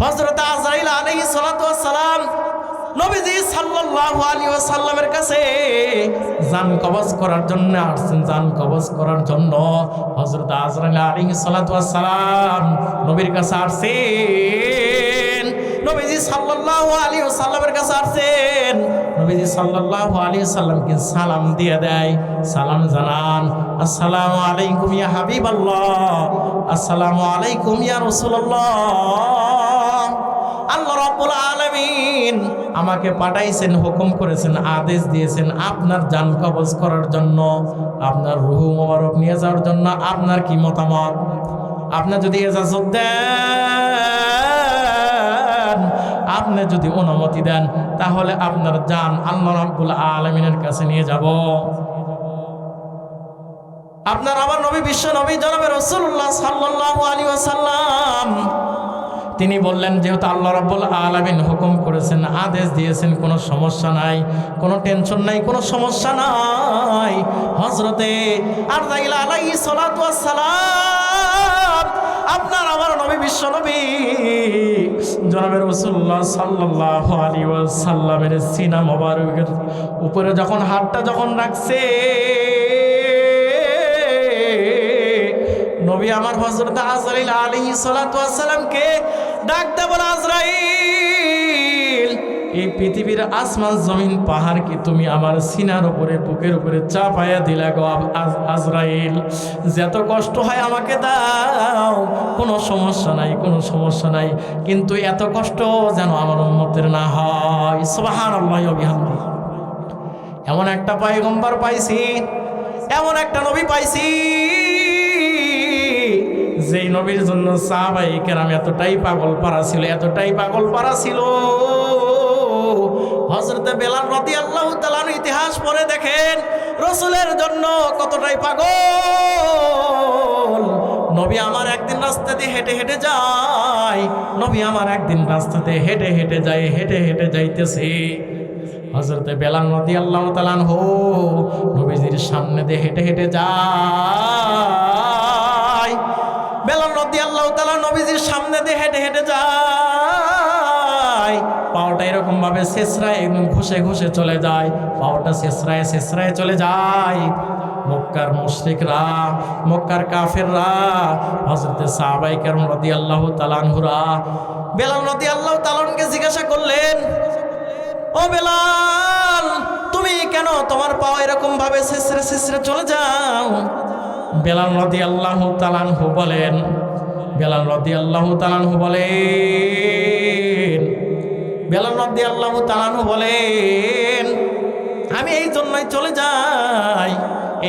হযরত আজরাইল আলাইহিস সালাতু ওয়াস সালাম নবীজি সাল্লাল্লাহু আলাইহি ওয়াসাল্লামের কাছে জান কবজ করার জন্য আসছেন। জান কবজ করার জন্য হযরত আজরাইল আলাইহিস সালাতু ওয়াস সালাম নবীর কাছে আসছেন। নবীজি সাল্লাল্লাহু আলাইহি ওয়াসাল্লামের কাছে আসছেন। নবীজি সাল্লাল্লাহু আলাইহি ওয়াসাল্লামকে সালাম দিয়ে দেয়, সালাম জানান, আসসালামু আলাইকুম ইয়া হাবিবাল্লাহ, আসসালামু আলাইকুম ইয়া রাসূলুল্লাহ। আল্লাহ রাব্বুল আলামিন আমাকে পাঠাইছেন, হুকুম করেছেন, আদেশ দিয়েছেন আপনার জান কবজ করার জন্য, আপনার রূহ মোবারক নিয়ে যাওয়ার জন্য। আপনার কি মতামত? আপনি যদি ইজাজত দেন, আপনি যদি অনুমতি দেন, তাহলে আপনার জান আল্লাহ রাব্বুল আলামিনের কাছে নিয়ে যাব। আপনার আমার নবী, বিশ্ব নবী জনাবে রাসূলুল্লাহ সাল্লাল্লাহু আলাইহি ওয়াসাল্লাম তিনি বললেন, যেহেতু আল্লাহ রাব্বুল আলামিন হুকুম করেছেন, আদেশ দিয়েছেন, কোনো সমস্যা নাই, কোনো টেনশন নাই, কোনো সমস্যা নাই। হযরতে আজরাইল আলাইহিস সালাতু ওয়াস সালাম আপনার আমার নবী, বিশ্ব নবী জনাবে রাসূলুল্লাহ সাল্লাল্লাহু আলাইহি ওয়াসাল্লামের সিনা মোবারকের উপরে যখন হাতটা যখন রাখছে, নবী আমার হযরত আজরাইল আলাইহিস সালাতু ওয়াস সালামকে ডাক দে, বলে আজরাইল, এই পৃথিবীর আসমান জমিন পাহাড় কি তুমি আমার সিনার উপরে, বুকের উপরে চাপায়া দিলা গো আজরাইল? যত কষ্ট হয় আমাকে দাও, কোনো সমস্যা নাই, কোনো সমস্যা নাই, কিন্তু এত কষ্ট যেন আমার উম্মতের না হয়। সুবহানাল্লাহি ওয়া বিহামদিহি। এমন একটা পয়গম্বর পাইছি, এমন একটা নবী পাইছি, যেই নবীর জন্য সাহাবায়ে কেরাম এতটাই পাগল পারা ছিল, এতটাই পাগল পারা ছিল। হযরত বেলাল রাদিয়াল্লাহু তাআলা ইতিহাস পড়ে দেখেন রাসূলের জন্য কতটাই পাগল। নবী আমার একদিন রাস্তা দিয়ে হেঁটে হেঁটে যায়, নবী আমার একদিন রাস্তাতে হেঁটে হেঁটে যায়, হেঁটে হেঁটে যাইতেছে। হযরত বেলাল রাদিয়াল্লাহু তাআলা নবীজির সামনে দিয়ে হেঁটে হেঁটে যায়। বেলাল রাদিয়াল্লাহু তাআলা নবীজির সামনে দিয়ে হেঁটে হেঁটে যায়, পাওটা এরকম ভাবে শেষরায় একদম ঘষে ঘষে চলে যায়, পাওটা শেষরায় শেষরায় চলে যায়। মক্কার মুশরিকরা, মক্কার কাফেররা, হযরত সাহাবায়ে কেরাম রাদিয়াল্লাহু তাআলা আনহুরা বেলাল রাদিয়াল্লাহু তাআলাকে জিজ্ঞাসা করলেন, ও বেলাল, তুমি কেন তোমার পা এরকম ভাবে শেষরে শেষরে চলে যাও? বেলাল রাদিয়াল্লাহু তাআলা আনহু বলেন, বেলাল রাদিয়াল্লাহু তাআলা আনহু বলেন, বেলাল রাদিয়াল্লাহু তাআলা আনহু বলেন, আমি এই জন্যই চলে যাই,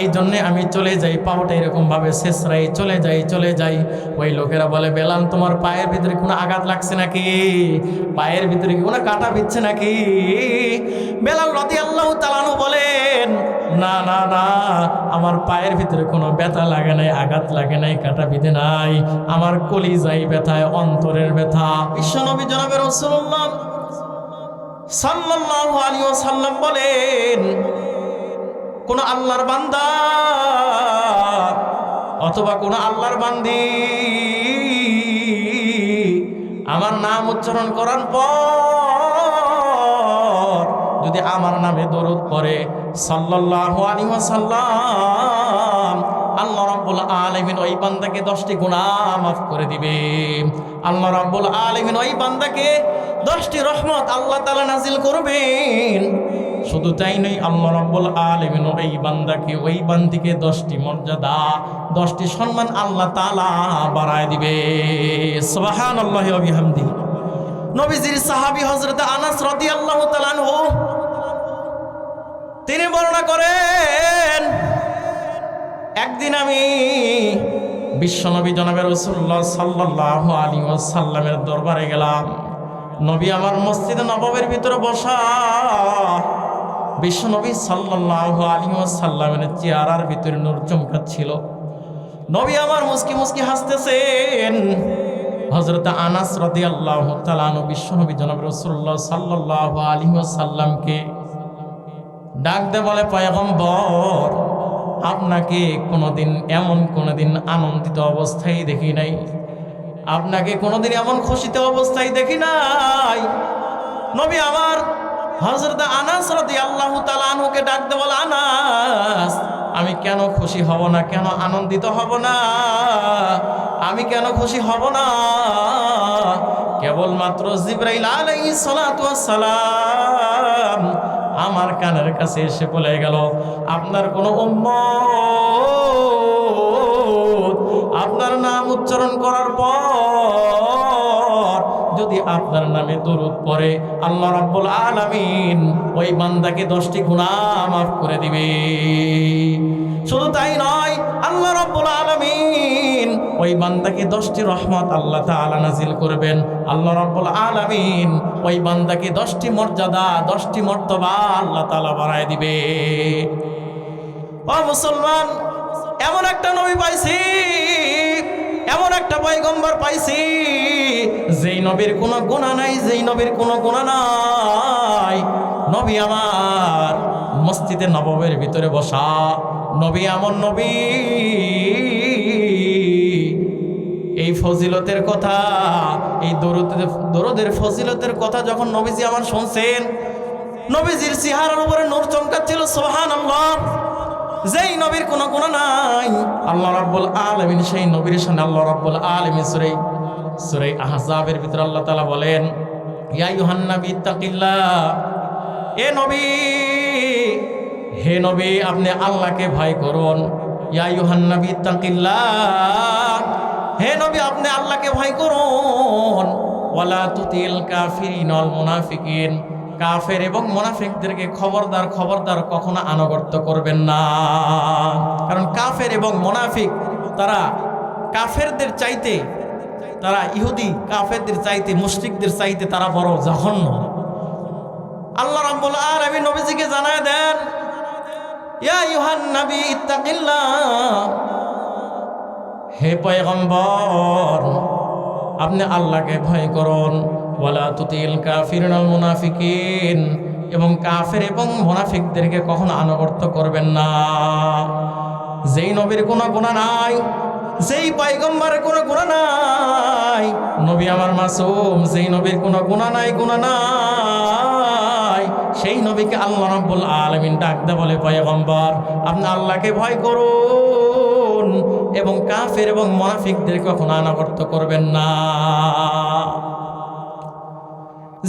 এই জন্যে আমি চলে যাই, পাওটা এরকম ভাবে শেষরাই চলে যাই, চলে যাই। ওই লোকেরা বলে, বেলাল তোমার পায়ের ভিতরে কোনো আঘাত লাগছে নাকি? পায়ের ভিতরে কি কোনো কাটা বিচ্ছে নাকি? বেলাল রাদিয়াল্লাহু তাআলা আনহু বলেন, না না না, আমার পায়ের ভিতরে কোনো ব্যথা লাগে নাই, আঘাত লাগে নাই, কাটা বিধে নাই, আমার কলিজায় ব্যথায়, অন্তরের ব্যথা। বিশ্বনবী জনাবে রাসূলুল্লাহ সাল্লাল্লাহু আলাইহি ওয়াসাল্লাম বলেন, কোন আল্লাহর বান্দা অথবা কোন আল্লাহর বান্দি আমার নাম উচ্চারণ করার পর যদি আমার নামে দরুদ পড়ে সাল্লাল্লাহু আলাইহি ওয়াসাল্লাম, আল্লাহ রাব্বুল আলামিন ওই বান্দাকে 10টি গুনাহ মাফ করে দিবে। আল্লাহ রাব্বুল আলামিন ওই বান্দাকে 10টি রহমত আল্লাহ তাআলা নাজিল করবেন। শুধু তাই নয়, আল্লাহ রাব্বুল আলামিন ওই বান্দাকে, ওই বান্দিকে 10টি মর্যাদা, 10টি সম্মান আল্লাহ তাআলা বাড়ায় দিবে। সুবহানাল্লাহি ওয়া বিহামদিহি। নবীজির সাহাবী হযরত আনাস রাদিয়াল্লাহু তাআলা আনহু তিনি বর্ণনা করেন, একদিন আমি বিশ্বনবী জনাবে রাসূলুল্লাহ সাল্লাল্লাহু আলাইহি ওয়াসাল্লামের দরবারে গেলাম। নবী আমার মসজিদে নববীর ভিতরে বসা, বিশ্বনবী সাল্লাল্লাহু আলাইহি ওয়াসাল্লামের চেহারার ভিতরে নূর চমকাচ্ছিল। নবী আমার মুস্কি মুস্কি হাসতেছেন। হযরত আনাস রাদিয়াল্লাহু তাআলা আনহু বিশ্বনবী জনাব রাসূলুল্লাহ সাল্লাল্লাহু আলাইহি ওয়াসাল্লামকে ডাক দে বলে, পয়গম্বর, আপনাকে কোনোদিন এমন কোনোদিন আনন্দিত অবস্থায় দেখি নাই, আপনাকে কোনোদিন এমন খুশিতে অবস্থায় দেখি নাই। নবী আমার হযরত আনাস রাদিয়াল্লাহু তাআলা আনহুকে ডাকতে বলে, আনাস, আমি কেন খুশি হব না, কেন আনন্দিত হব না, আমি কেন খুশি হব না? কেবলমাত্র জিবরাইল আলাইহিস সালাতু ওয়াস সালাম আমার কানের কাছে এসে বলে গেল, আপনার কোন উম্মত আপনার নাম উচ্চারণ করার পর যদি আপনার নামে দরুদ পড়ে, আল্লাহ রাব্বুল আলামিন ওই বান্দাকে 10টি গুনাহ মাফ করে দিবে। শুধু তাই নয়, আল্লাহ রাব্বুল আলামিন ওই বান্দাকে 10টি রহমত আল্লাহ তাআলা নাজিল করবেন। আল্লাহ রাব্বুল আলামিন ওই বান্দাকে 10টি মর্যাদা, 10টি মর্তবা আল্লাহ তাআলা বাড়ায় দিবে। ও মুসলমান, এমন একটা নবী পাইছি, এমন একটা পয়গম্বর পাইছি, যেই নবীর কোনো গুনাহ নাই, যেই নবীর কোনো গুনাহ নাই। নবী আমার মসজিদে নববীর ভিতরে বসা নবী, এমন নবী, এই ফজিলতের কথা, এই দরুদের ফজিলতের কথা যখন নবীজি আমার শুনছেন, নবীজির চেহারার উপরে নূর চমকাচ্ছিল। সুবহানাল্লাহ। যেই নবীর কোনো গুনাহ নাই, আল্লাহ রাব্বুল আলামিন সেই নবীর সামনে আল্লাহ রাব্বুল আলামিন সূরা আহজাবের ভিতরে আল্লাহ তাআলা বলেন, ইয়া আইয়ুহান নবী তাকিল্লাহ, এ নবী, হে নবী, আপনি আল্লাহকে ভয় করুন। ইয়া আইয়ুহান নবী তাকিল্লাহ, হে নবী, আপনি আল্লাহকে ভয় করুন। ওয়ালা তুতিল কাফিরিন ওয়াল মুনাফিকিন, কাফের এবং মুনাফিকদেরকে খবরদার খবরদার কখনো আনুগত্য করবেন না। কারণ কাফের এবং মুনাফিক তারা কাফেরদের চাইতে, তারা ইহুদি কাফেরদের চাইতে, মুশরিকদের চাইতে তারা বড় জঘন্য। আল্লাহ রাব্বুল আলামিন নবীজিকে জানায় দেন, ইয়া আইয়ুহান নবী ইত্তাকিল্লাহ, হে পয়গম্বর, আপনি আল্লাহকে ভয় করুন। ওয়ালা তুতিল কাফিরিন ওয়াল মুনাফিকিন, এবং কাফের এবং মুনাফিকদেরকে কখনো আনুগত্য করবেন না। যেই নবীর কোনো গুনাহ নাই, যেই পয়গম্বরের কোনো গুনাহ নাই, নবী আমার মাসুম, যেই নবীর কোনো গুনাহ নাই, সেই নবীকে আল্লাহ রাব্বুল আলামিন ডাকতে বলে, পয়গম্বর, আপনি আল্লাহকে ভয় করুন এবং কাফের এবং মুনাফিকদের কখনো আনুগত্য করবেন না।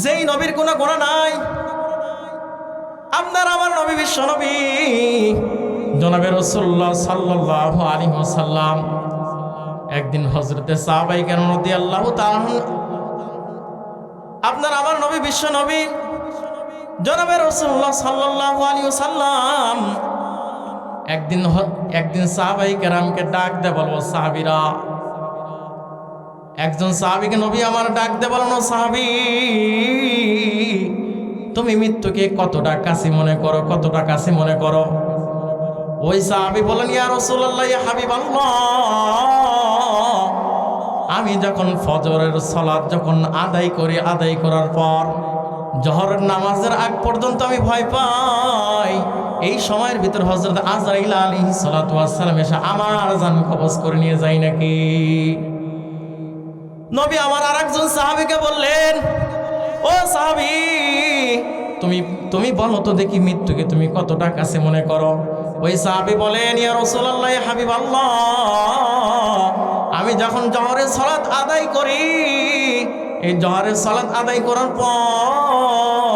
যেই নবীর কোনো গুনাহ নাই, আপনার আমার নবী, বিশ্ব নবী জনাবে রাসূলুল্লাহ সাল্লাল্লাহু আলাইহি ওয়াসাল্লাম একদিন হযরতে সাহাবায়ে কেরাম রাদিয়াল্লাহু তাআলা, আপনার আমার নবী, বিশ্ব নবী জনাবে রাসূলুল্লাহ সাল্লাল্লাহু আলাইহি ওয়াসাল্লাম একদিন সাহাবায়ে কেরামকে ডাক দিয়ে বলবো, সাহাবীরা, একজন সাহাবীকে নবী আমার ডাক দিয়ে বলনো, সাহাবী, তুমি মৃত্যুকে কতটা কাছে মনে করো, কতটা কাছে মনে করো? ওই সাহাবী বলেন, ইয়া রাসূলুল্লাহ, ইয়া হাবিবাল্লাহ, আমি যখন ফজরের সালাত যখন আদায় করার পর জোহরের নামাজের আগ পর্যন্ত আমি ভয় পাই। এই সময়ের ভিতর হযরত আজরাইল আলাইহিস সালাতু ওয়াস সালাম এসে আমার জান কবজ করে নিয়ে যায় নাকি? নবী আমার আরেকজন সাহাবীকে বললেন, ও সাহাবী, তুমি বলো তো দেখি মৃত্যুকে তুমি কতটা কাছে মনে করো? ওই সাহাবী বলেন, ইয়া রাসূলুল্লাহ, ইয়া হাবিবাল্লাহ, আমি যখন জোহরের সালাত আদায় করি, এই জোহরের সালাত আদায় করার পর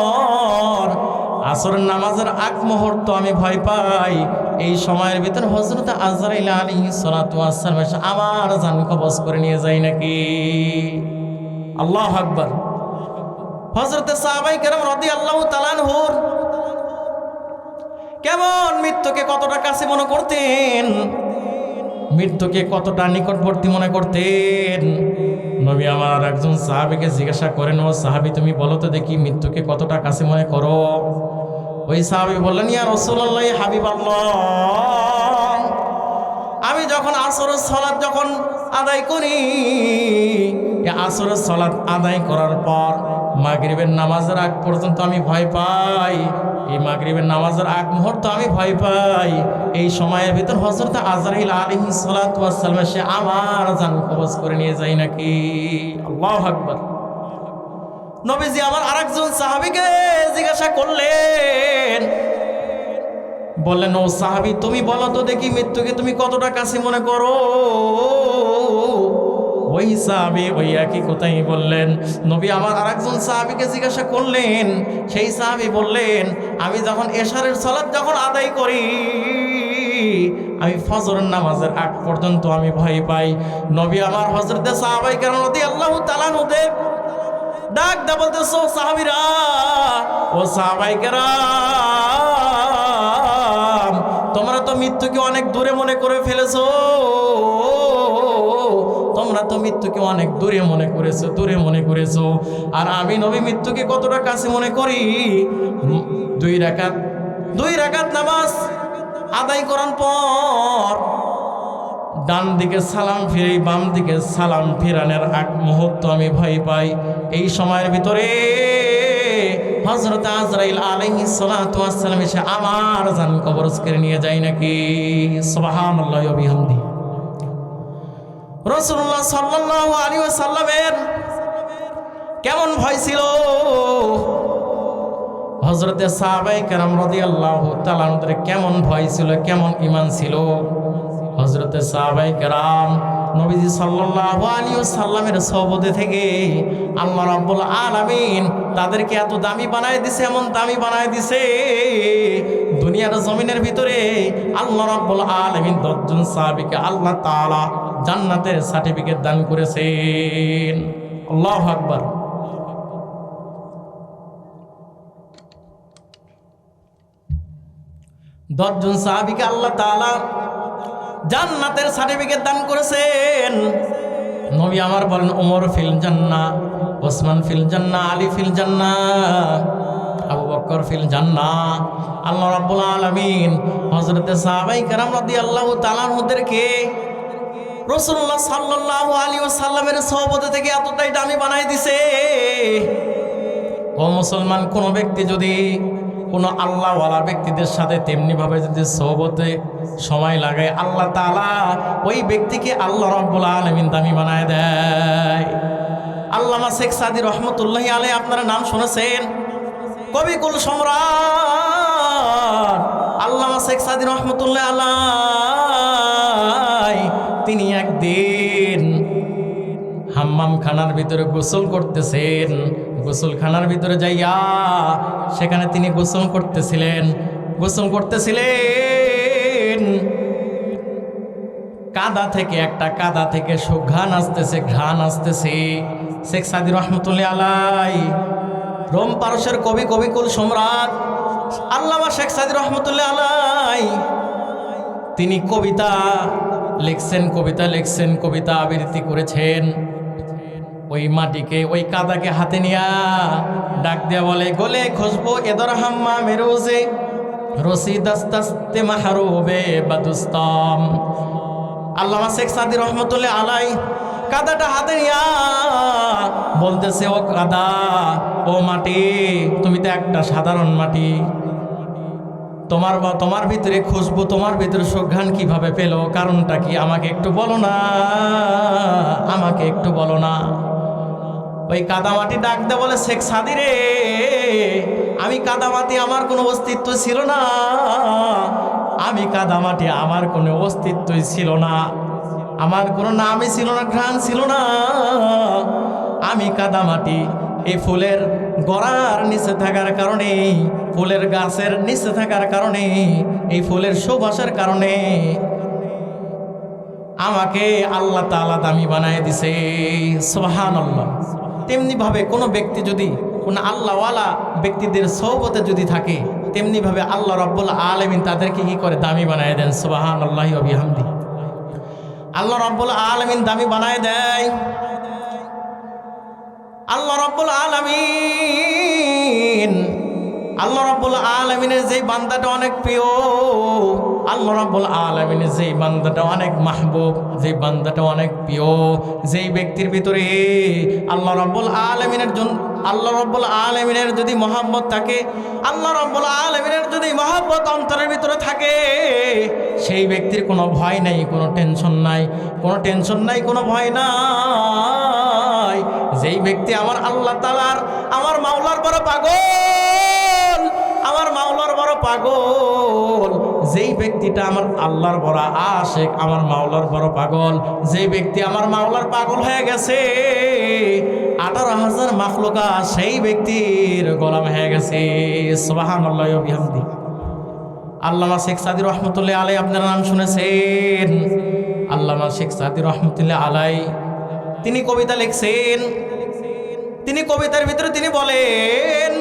আসরের নামাজের আগ মুহূর্ত আমি ভয় পাই। এই সময়ের ভিতর হযরত আজরাইল আলাইহিস সালাতু ওয়াস সালাম এসে আমার জান কবজ করে নিয়ে যায় নাকি? আল্লাহু আকবার। হযরত সাহাবায়ে কেরাম রাদিয়াল্লাহু তাআলা আনহুর কেমন মৃত্যুকে কতটা কাছে মনে করতেন, মৃত্যুকে কতটা নিকটবর্তী মনে করতেন। নবী আমার একজন সাহাবীকে জিজ্ঞাসা করেন, ও সাহাবী, তুমি বলো তো দেখি মৃত্যুকে কতটা কাছে মনে করো? ওই সাহাবী বললেন, ইয়া রাসূলুল্লাহ, ইয়া হাবিবাল্লাহ, আমি যখন আসরের সালাত যখন আদায় করি, আসরের সালাত আদায় করার পর মাগরিবের নামাজের আগ পর্যন্ত আমি ভয় পাই। এই মাগরিবের নামাজের আগ মুহূর্ত আমি ভয় পাই এই সময়ের ভিতর হযরত আজরাইল আলাইহিস সালাতু ওয়াস সালাম এসে আমার জান কবজ করে নিয়ে যায় নাকি। আল্লাহু আকবার। নবীজি আমার আরেকজন সাহাবীকে জিজ্ঞাসা করলেন, বললেন, ও সাহাবী তুমি বলো তো দেখি মৃত্যুকে তুমি কতটা কাছে মনে করো? ওই সাহাবী ওই একই কথাই বললেন। নবী আমার আরেকজন সাহাবীকে জিজ্ঞাসা করলেন, সেই সাহাবী বললেন, আমি যখন এশারের সালাত যখন আদায় করি আমি ফজরের নামাজের আগ পর্যন্ত আমি ভয় পাই। নবী আমার হযরতে সাহাবায়ে কেরাম রাদিয়াল্লাহু তাআলা আনহুদের ডাক দা বলতেছো, সাহাবীরা ও সাহাবায়ে কেরাম তোমরা তো মৃত্যুকে অনেক দূরে মনে করে ফেলেছো, তোমরা তো মৃত্যুকে অনেক দূরে মনে করেছো, আর আমি নবী মৃত্যুকে কতটা কাছে মনে করি। দুই রাকাত নামাজ আদায় করার পর ডান দিকে সালাম ফিরে বাম দিকে সালাম ফিরানোর আগ মুহূর্ত আমি ভয় পাই। এই সময়ের ভিতরে হযরত আজরাইল আলাইহিস সালাতু ওয়াস সালাম এসে আমার জান কবজ করে নিয়ে যায় নাকি। সুবহানাল্লাহি ওয়া বিহামদিহি। রাসূলুল্লাহ সাল্লাল্লাহু আলাইহি ওয়াসাল্লামের কেমন ভয় ছিল, হযরতে সাহাবায়ে কেরাম রাদিয়াল্লাহু তাআলা আনহুদের কেমন ভয় ছিল, কেমন ঈমান ছিল। হযরতে সাহাবায়ে কেরাম নবীজি সাল্লাল্লাহু আলাইহি ওয়াসাল্লামের সোহবতে থেকে আল্লাহ রাব্বুল আলামিন তাদেরকে এত দামি বানায় দিছে, এমন দামি বানায় দিছে, দুনিয়ার জমিনের ভিতরে আল্লাহ রাব্বুল আলামিন 10 জন সাহাবীকে আল্লাহ তাআলা জান্নাতের সার্টিফিকেট দান করেছেন। আল্লাহু আকবার। দশজন সাহাবীকে আল্লাহ তাআলা জান্নাতের সার্টিফিকেট দান করেছেন। নবী আমার বলেন, ওমর ফিল জান্নাহ, ওসমান ফিল জান্নাহ, আলী ফিল জান্নাহ, আবু বকর ফিল জান্নাহ। আল্লাহ রাব্বুল আলামিন হযরতে সাহাবায়ে কেরাম রাদিয়াল্লাহু তাআলা আনহুদেরকে রাসূলুল্লাহ সাল্লাল্লাহু আলাইহি ওয়াসাল্লামের সোহবতে থেকে এতটাই দামি বানাই দিছে। ও মুসলমান, কোন ব্যক্তি যদি কোনো আল্লাহওয়ালা ব্যক্তিদের সাথে তেমনিভাবে যদি সোহবতে সময় লাগায়, আল্লাহ তাআলা ওই ব্যক্তিকে আল্লাহ রাব্বুল আলামিন দামি বানায় দেয়। আল্লামা শেখ সাদী রহমতুল্লাহি আলাইহি আপনারা নাম শুনেছেন, কবিকুল সম্রাট আল্লামা শেখ সাদী রহমতুল্লাহি আলাইহি তিনি একদিন হাম্মাম খানার ভিতরে গোসল করতেছেন। গোসলখানার ভিতরে যাইয়া সেখানে তিনি গোসল করতেছিলেন। কাদা থেকে সুঘ্রাণ আসতেছে। শেখ সাদী রহমতুল্লাহি আলাইহি রোম পারস্যের কবিকুল সম্রাট আল্লামা শেখ সাদী রহমতুল্লাহি আলাইহি তিনি কবিতা লিখছেন, কবিতা আবৃত্তি করেছেন। ওই মাটিকে, ওই কাদাকে হাতে নিয়া ডাক দেয়া বলে, গলে খুশবু এদর হাম্মা মেরোজে রসি দাস্তাস্তে মাহরুবে বাদুস্তাম। আল্লামা শেখ সাদী রহমতুল্লাহি আলাইহি কাদাটা হাতে নিয়া বলতেছে, ও কাদা, ও মাটি, তুমি তো একটা সাধারণ মাটি, তোমার ভিতরে খুশবু, তোমার ভিতরে সুঘ্রাণ কিভাবে পেলো? কারণটা কি? আমাকে একটু বলো না। ওই কাদামাটি ডাক দে বলে, শেখ সাদী রে, আমি কাদামাটি, আমার কোনো অস্তিত্ব ছিল না। আমার কোনো অস্তিত্বই ছিল না, আমার কোনো নামই ছিল না, ঘ্রাণ ছিল না। আমি কাদামাটি, এই ফুলের গড়ার নিচে থাকার কারণে, ফুলের গাছের নিচে থাকার কারণে, এই ফুলের সুবাসের কারণে আমাকে আল্লাহ তাআলা দামি বানায় দিছে। সুবহানাল্লাহ। তেমনিভাবে কোনো ব্যক্তি যদি কোনো আল্লাহওয়ালা ব্যক্তিদের সোহবতে যদি থাকে, তেমনিভাবে আল্লাহ রাব্বুল আলামিন তাদেরকে কি করে? দামি বানায় দেন। সুবহানাল্লাহি ওয়া বিহামদিহি। আল্লাহ রাব্বুল আলামিন দামি বানায় দেয়। আল্লাহ রাব্বুল আলামিন আল্লাহ রাব্বুল আলামিনের যেই বান্দাটা অনেক প্রিয়, আল্লাহ রাব্বুল আলামিনের যেই বান্দাটা অনেক মাহবুব, যেই বান্দাটা অনেক প্রিয়, যেই ব্যক্তির ভিতরে আল্লাহ রাব্বুল আলামিনের জন্য আল্লাহ রাব্বুল আলামিনের যদি মহব্বত থাকে, আল্লাহ রাব্বুল আলামিনের যদি মহব্বত অন্তরের ভিতরে থাকে, সেই ব্যক্তির কোনো ভয় নাই, কোনো টেনশন নাই, কোনো টেনশন নাই, কোনো ভয় নাই। যেই ব্যক্তি আমার আল্লাহ তাআলার, আমার মাওলার বড় পাগল, আমার মাওলার বড় পাগল, যেই ব্যক্তিটা আমার আল্লাহর বড় আশিক, আমার মাওলার বড় পাগল, যেই ব্যক্তি আমার মাওলার পাগল হয়ে গেছে, 18,000 মাখলুকা সেই ব্যক্তির গোলাম হয়ে গেছে। সুবহানাল্লাহি ওয়া বিহামদি। আল্লামা শেখ সাদী রহমতুল্লাহ আলাই, আপনার নাম শুনেছেন? আল্লামা শেখ সাদী রহমতুল্লাহ আলাই তিনি কবিতা লিখছেন। তিনি কবিতার ভিতরে তিনি বলেন,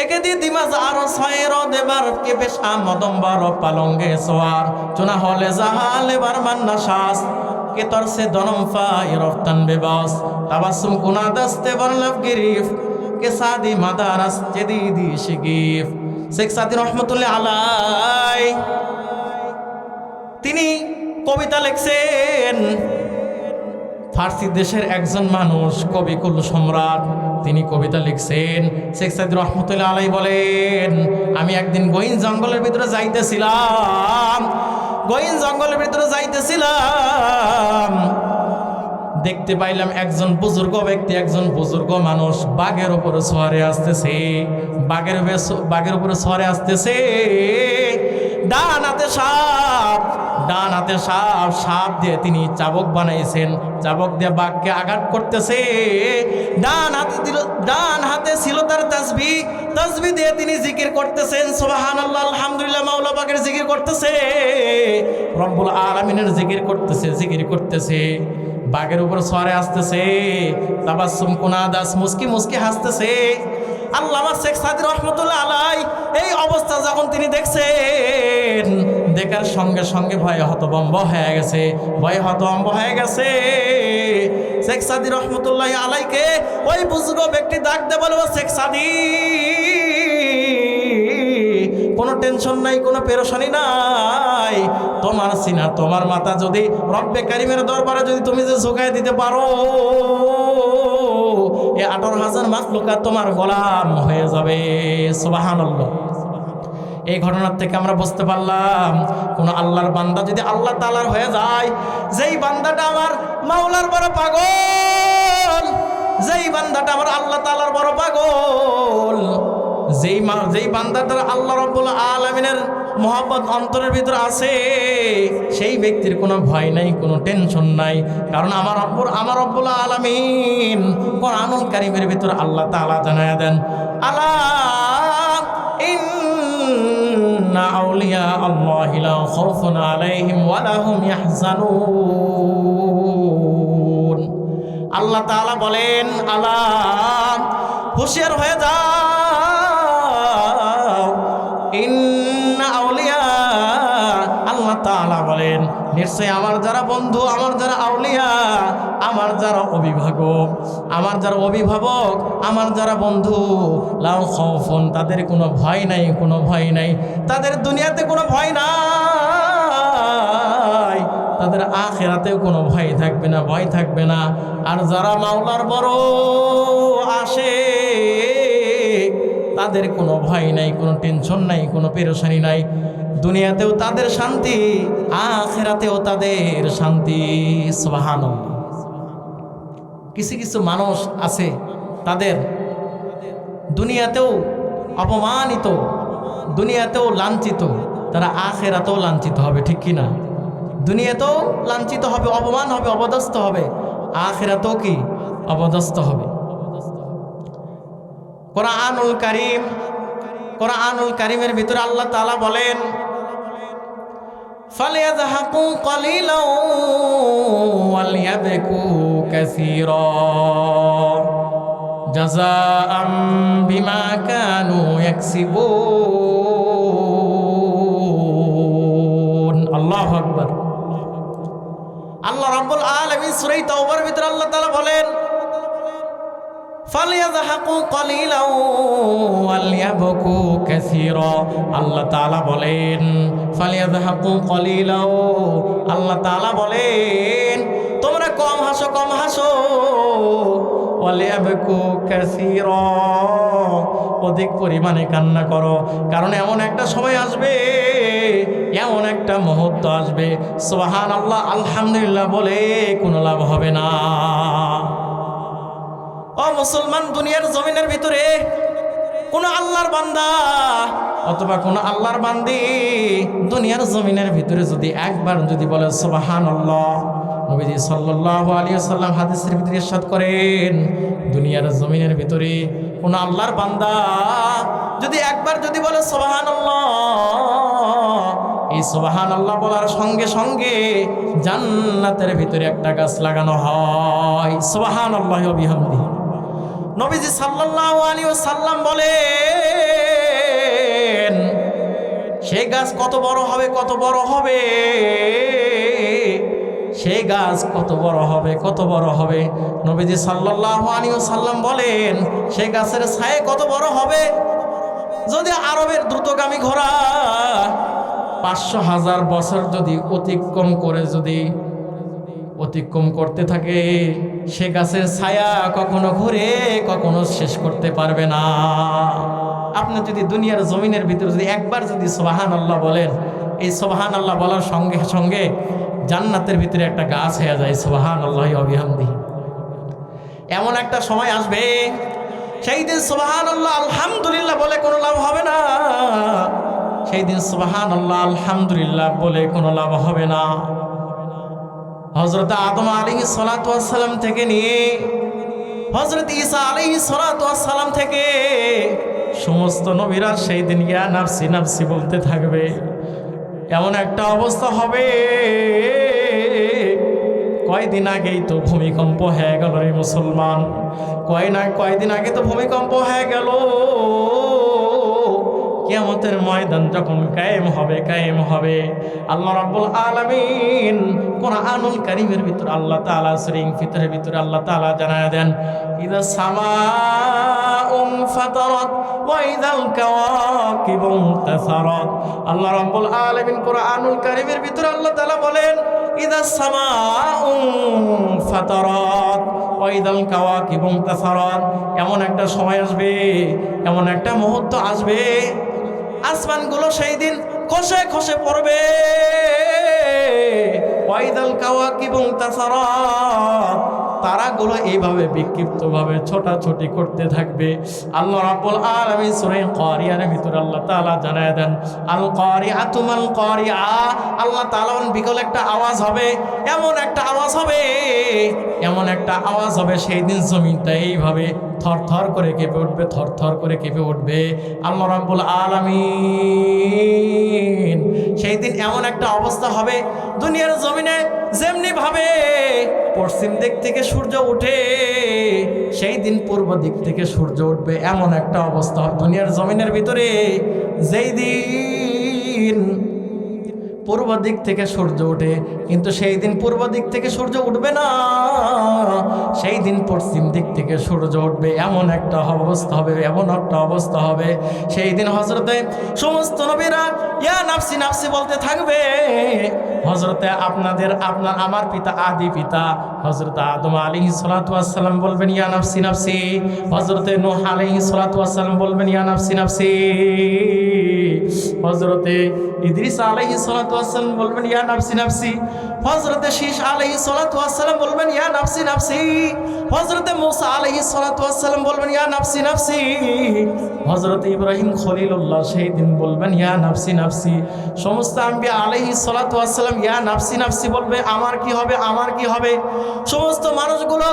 একে দি দিমাজ আর ছয়ের দেবার কে পেশা মদম্বার পালঙ্গে সোয়ার চুনা হলে জাহাল এবার মান্না শ্বাস কে তরসে দনম ফাই রফতান বেবাস তাবাসুম কুনা দস্তে বরলভ গিরিফ কে সাদি মাদারাস জেদিদি শিগিফ। শেখ সাদী রহমতুল্লাহ আলাই তিনি কবিতা লিখছেন। ফার্সি দেশের একজন মানুষ, কবিকুল সম্রাট, তিনি কবিতা লিখছেন। শেখ সাদী রহমতুল্লাহ আলাই বলেন, আমি একদিন গহীন জঙ্গলের ভিতরে যাইতেছিলাম, গহীন জঙ্গলের ভিতরে যাইতেছিলাম, দেখতে পাইলাম একজন বুজুর্গ ব্যক্তি, একজন বুজুর্গ মানুষ বাঘের উপরে সওয়ারে আসতেছে, বাঘের উপরে সওয়ারে আসতেছে, ডান হাতে সাপ, ডান হাতে সাপ, সাপ দিয়ে তিনি চাবুক বানাইছেন, চাবুক দিয়ে বাঘকে আঘাত করতেছে। ডান হাতে ছিল তার তাসবিহ, তাসবিহ দিয়ে তিনি জিকির করতেছেন, সুবহানাল্লাহ, আলহামদুলিল্লাহ, মাওলা পাকের জিকির করতেছে, রব্বুল আলামিনের জিকির করতেছে, জিকির করতেছে। বাঘের উপর সওয়ারে আসতেছে, তাবাসসুম কুনাদাস, মুস্কি মুস্কি হাসতেছে। আল্লামা শেখ সাদী রহমতুল্লাহ আলাই এই অবস্থা যখন তিনি দেখছেন, দেখার সঙ্গে সঙ্গে ভয়ে হতভম্ব হয়ে গেছে, ভয়ে হতভম্ব হয়ে গেছে। শেখ সাদী রহমতুল্লাহ আলাইকে ওই বুজুর্গ ব্যক্তি ডাক দিয়ে বলবো, শেখ সাদী, কোনো টেনশন নাই, কোনো পেরেশানি নাই, তোমার সিনা, তোমার মাথা যদি রব্বে কারিমের দরবারে যদি তুমি যে ঝুঁকাই দিতে পারো, এই 18,000 মাখলুকা তোমার গোলাম হয়ে যাবে। সুবহানাল্লাহ। এই ঘটনার থেকে আমরা বুঝতে পারলাম, কোন আল্লাহর বান্দা যদি আল্লাহ তাআলার হয়ে যায়, যেই বান্দাটা আমার মাওলার বড় পাগল, যেই বান্দাটা আমার আল্লাহ তাআলার বড় পাগল, যেই বান্দাটার আল্লাহ রাব্বুল আলামিনের মহব্বত অন্তরের ভিতরে আছে, সেই ব্যক্তির কোনো ভয় নাই, কোনো টেনশন নাই। কারণ আমার রব্বুল আলামিন কোরআনুল কারীমের ভিতরে আল্লাহ তাআলা জানায়া দেন, আলা ইন্না আউলিয়া আল্লাহি লা খাউফুন আলাইহিম ওয়া লা হুম ইয়াহজানুন। আল্লাহ তাআলা বলেন, আলা, হুঁশিয়ার হয়ে যাও, ইন্না আউলিয়া, আল্লাহ তাআলা বলেন, নিশ্চয় আমার যারা বন্ধু, আমার যারা আউলিয়া, আমার যারা অভিভাবক, আমার যারা অভিভাবক, আমার যারা বন্ধু, লাউ খাউফুন, তাদের কোনো ভয় নাই, কোনো ভয় নাই, তাদের দুনিয়াতে কোনো ভয় নাই, তাদের আখিরাতেও কোনো ভয় থাকবে না, ভয় থাকবে না। আর যারা মাওলার বড় আসে, তাদের কোনো ভয় নাই, কোনো টেনশন নাই, কোনো পেরেশানি নাই, দুনিয়াতেও তাদের শান্তি, আখিরাতেও তাদের শান্তি। সুবহানাল্লাহ। কিছু কিছু মানুষ আছে, তাদের দুনিয়াতেও অপমানিত, দুনিয়াতেও লাঞ্ছিত, তারা আখিরাতেও লাঞ্ছিত হবে, ঠিক কিনা? দুনিয়াতেও লাঞ্ছিত হবে, অপমান হবে, অপদস্থ হবে, আখিরাতেও কি অপদস্থ হবে। কোরআনুল কারীম, কোরআনুল কারীমের ভিতরে আল্লাহ তাআলা বলেন, ফালিয়াযহাকু ক্বালিলাও ওয়ালিয়াবকু কাসীরা জাযাআম বিমা কানু ইয়াকসিবুন। আল্লাহু আকবার। আল্লাহ রাব্বুল আলামিন সূরা তাওবার ভিতরে আল্লাহ তাআলা বলেন, ফালিয়াযহাকু কলিলাও ওয়ালিয়াবকু কাসীরা। আল্লাহ তাআলা বলেন ফালিয়াযহাকু কলিলাও, আল্লাহ তাআলা বলেন তোমরা কম হাসো কম হাসো, ওয়ালিয়াবকু কাসীরা, অধিক পরিমাণে কান্না করো। কারণ এমন একটা সময় আসবে, এমন একটা মুহূর্ত আসবে সুবহানাল্লাহ আলহামদুলিল্লাহ বলে কোনো লাভ হবে না। ও মুসলমান, দুনিয়ার জমিনের ভিতরে কোন আল্লাহর বান্দা অথবা কোন আল্লাহর বান্দি দুনিয়ার জমিনের ভিতরে যদি একবার যদি বলে সুবহানাল্লাহ, নবীজি সাল্লাল্লাহু আলাইহি ওয়াসাল্লাম হাদিসের ভিতরে ইরশাদ করেন, দুনিয়ার জমিনের ভিতরে কোন আল্লাহর বান্দা যদি একবার যদি বলে সুবহানাল্লাহ, এই সুবহানাল্লাহ বলার সঙ্গে সঙ্গে জান্নাতের ভিতরে একটা গাছ লাগানো হয়। সুবহানাল্লাহি ওয়া বিহামদিহি। নবীজি সাল্লাল্লাহু আলাইহি ওয়াসাল্লাম বলেন সেই গাছ কত বড় হবে, কত বড় হবে, সেই গাছ কত বড় হবে, কত বড় হবে। নবীজি সাল্লাল্লাহু আলাইহি ওয়াসাল্লাম বলেন সেই গাছের ছায়া কত বড় হবে, যদি আরবের দ্রুতগামী ঘোড়া 500,000 বছর যদি অতিক্রম করে যদি অতিক্রম করতে থাকে, সে গাছের ছায়া কখনো ঘুরে কখনো শেষ করতে পারবে না। আপনি যদি দুনিয়ার জমিনের ভিতরে যদি একবার যদি সুবহানাল্লাহ বলেন, এই সুবহানাল্লাহ বলার সঙ্গে সঙ্গে জান্নাতের ভিতরে একটা গাছ হয়ে যায়। সুবহানাল্লাহি ওয়া বিহামদিহি। এমন একটা সময় আসবে, সেই দিন সুবহানাল্লাহ আলহামদুলিল্লাহ বলে কোনো লাভ হবে না। সেই দিন সুবহানাল্লাহ আলহামদুলিল্লাহ বলে কোনো লাভ হবে না। হযরত আদম আলাইহিস সালাতু ওয়াস সালাম থেকে নিয়ে হযরত ঈসা আলাইহিস সালাতু ওয়াস সালাম থেকে সমস্ত নবীরা সেই দিন ইয়া নাফসি নাফসি বলতে থাকবে। এমন একটা অবস্থা হবে, কয়দিন আগেই তো ভূমিকম্প হয়ে গেল রে মুসলমান, কয়দিন আগে তো ভূমিকম্প হয়ে গেল। কিয়ামতের ময়দান যখন কায়েম হবে, আল্লাহ রাব্বুল আলামিন কোরআনুল কারীমের ভিতর আল্লাহ তাআলা সূরা ইনফিতরের ভিতরে আল্লাহ তাআলা জানায় দেন, ইযা সামাউন ফাতারাত ওয়া ইযাল কাওয়াকিবু ইনতাসারাত। আল্লাহ রাব্বুল আলামিন কোরআনুল কারীমের ভিতরে আল্লাহ তাআলা বলেন, ইযা সামাউন ফাতারাত ওয়া ইযাল কাওয়াকিবু ইনতাসারাত। এমন একটা সময় আসবে, এমন একটা মুহূর্ত আসবে, আসমানগুলো সেই দিন খসে খসে পড়বে। ওয়াইদাল কাওয়াকিবু ইনতাসারাত, তারাগুলো এইভাবে বিক্ষিপ্তভাবে ছোটাছুটি করতে থাকবে। আল্লাহ রাব্বুল আলামিন সূরা কারিয়ার ভিতরে আল্লাহ তাআলা জানায় দেন, আল কারিআতু মাল কারিআ। আল্লাহ তাআলা বিকল একটা আওয়াজ হবে, এমন একটা আওয়াজ হবে, এমন একটা আওয়াজ হবে, সেই দিন জমিনটা এইভাবে থরথর করে কেঁপে উঠবে, থরথর করে কেঁপে উঠবে। আল্লাহ রাব্বুল আলামিন সেই দিন এমন একটা অবস্থা হবে, দুনিয়ার জমিনে যেমনি ভাবে পশ্চিম দিক থেকে সূর্য ওঠে, সেই দিন পূর্ব দিক থেকে সূর্য উঠবে। এমন একটা অবস্থা হবে দুনিয়ার জমিনের ভিতরে, যেই দিন পূর্ব দিক থেকে সূর্য ওঠে, কিন্তু সেই দিন পূর্ব দিক থেকে সূর্য উঠবে না, সেই দিন পশ্চিম দিক থেকে সূর্য উঠবে। এমন একটা অবস্থা হবে, এমন একটা অবস্থা হবে, সেই দিন হযরতে সমস্ত নবীরা ইয়া নাফসি নাফসি বলতে থাকবে। হযরতে আমার পিতা আদি পিতা হযরত আদম আলাইহিস সালাতু ওয়াস সালাম বলবেন ইয়া নাফসি নাফসি, হযরতে নূহ আলাইহিস সালাতু ওয়াস সালাম বলবেন ইয়া নাফসি নাফসি, হযরতে ইদ্রিস আলাইহিস সালাতু ওয়াস সালাম বলবেন ইয়া নাফসি নাফসি, হযরতে শীশ আলাইহিস সালাতু ওয়াস সালাম বলবেন ইয়া নাফসি নাফসি, হযরতে মূসা আলাইহিস সালাতু ওয়াস সালাম বলবেন ইয়া নাফসি নাফসি, হযরতে ইব্রাহিম খলিলুল্লাহ সেই দিন বলবেন ইয়া নাফসি নাফসি। সমস্ত আম্বিয়া আলাইহিস সালাতু ওয়াস সালাম ইয়া নাফসি নাফসি বলবে, আমার কি হবে, আমার কি হবে। সমস্ত মানুষগুলো